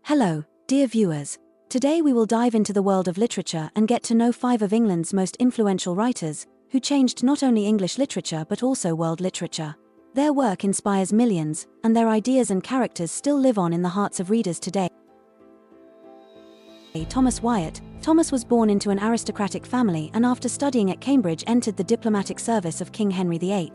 Hello, dear viewers. Today we will dive into the world of literature and get to know 5 of England's most influential writers, who changed not only English literature but also world literature. Their work inspires millions, and their ideas and characters still live on in the hearts of readers today. Thomas Wyatt. Thomas was born into an aristocratic family and after studying at Cambridge entered the diplomatic service of King Henry VIII.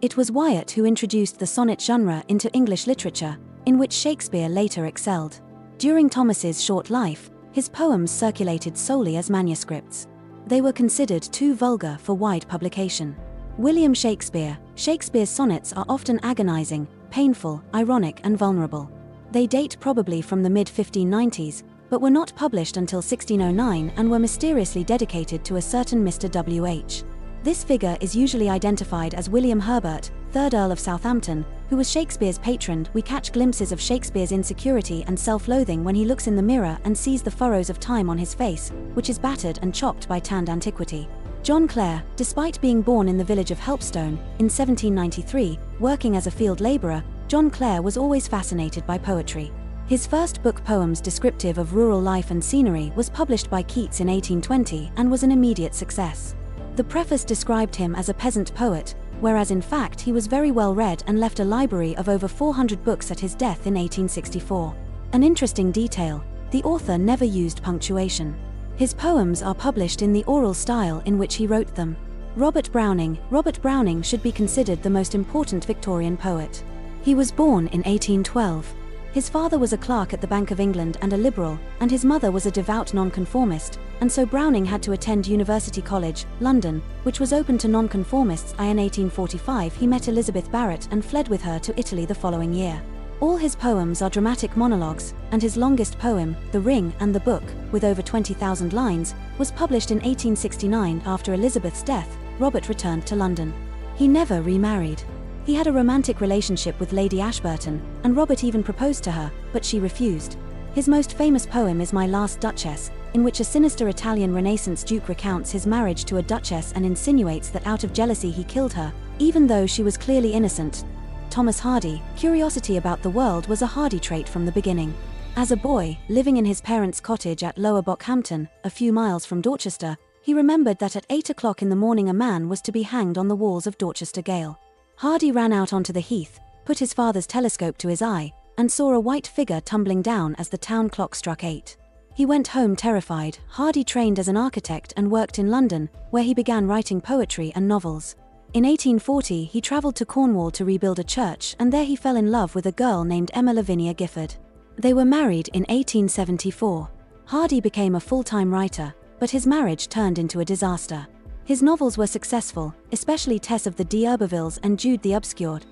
It was Wyatt who introduced the sonnet genre into English literature, in which Shakespeare later excelled. During Thomas's short life, his poems circulated solely as manuscripts. They were considered too vulgar for wide publication. William Shakespeare. Shakespeare's sonnets are often agonizing, painful, ironic and vulnerable. They date probably from the mid-1590s, but were not published until 1609 and were mysteriously dedicated to a certain Mr. W.H. This figure is usually identified as William Herbert, 3rd Earl of Southampton, who was Shakespeare's patron. We catch glimpses of Shakespeare's insecurity and self-loathing when he looks in the mirror and sees the furrows of time on his face, which is battered and chopped by tanned antiquity. John Clare. Despite being born in the village of Helpstone, in 1793, working as a field labourer, John Clare was always fascinated by poetry. His first book, poems descriptive of rural life and scenery, was published by Keats in 1820 and was an immediate success. The preface described him as a peasant poet, whereas in fact he was very well read and left a library of over 400 books at his death in 1864. An interesting detail: the author never used punctuation. His poems are published in the oral style in which he wrote them. Robert Browning. Robert Browning should be considered the most important Victorian poet. He was born in 1812. His father was a clerk at the Bank of England and a Liberal, and his mother was a devout nonconformist, and so Browning had to attend University College, London, which was open to nonconformists. In 1845 he met Elizabeth Barrett and fled with her to Italy the following year. All his poems are dramatic monologues, and his longest poem, The Ring and the Book, with over 20,000 lines, was published in 1869. After Elizabeth's death, Robert returned to London. He never remarried. He had a romantic relationship with Lady Ashburton, and Robert even proposed to her, but she refused. His most famous poem is My Last Duchess, in which a sinister Italian Renaissance duke recounts his marriage to a duchess and insinuates that out of jealousy he killed her, even though she was clearly innocent. Thomas Hardy. Curiosity about the world was a Hardy trait from the beginning. As a boy, living in his parents' cottage at Lower Bockhampton, a few miles from Dorchester, he remembered that at 8 o'clock in the morning a man was to be hanged on the walls of Dorchester Gaol. Hardy ran out onto the heath, put his father's telescope to his eye, and saw a white figure tumbling down as the town clock struck 8. He went home terrified. Hardy trained as an architect and worked in London, where he began writing poetry and novels. In 1840 he travelled to Cornwall to rebuild a church, and there he fell in love with a girl named Emma Lavinia Gifford. They were married in 1874. Hardy became a full-time writer, but his marriage turned into a disaster. His novels were successful, especially Tess of the D'Urbervilles and Jude the Obscured.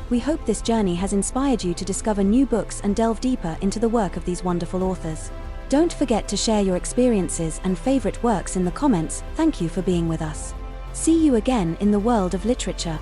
We hope this journey has inspired you to discover new books and delve deeper into the work of these wonderful authors. Don't forget to share your experiences and favorite works in the comments. Thank you for being with us. See you again in the world of literature.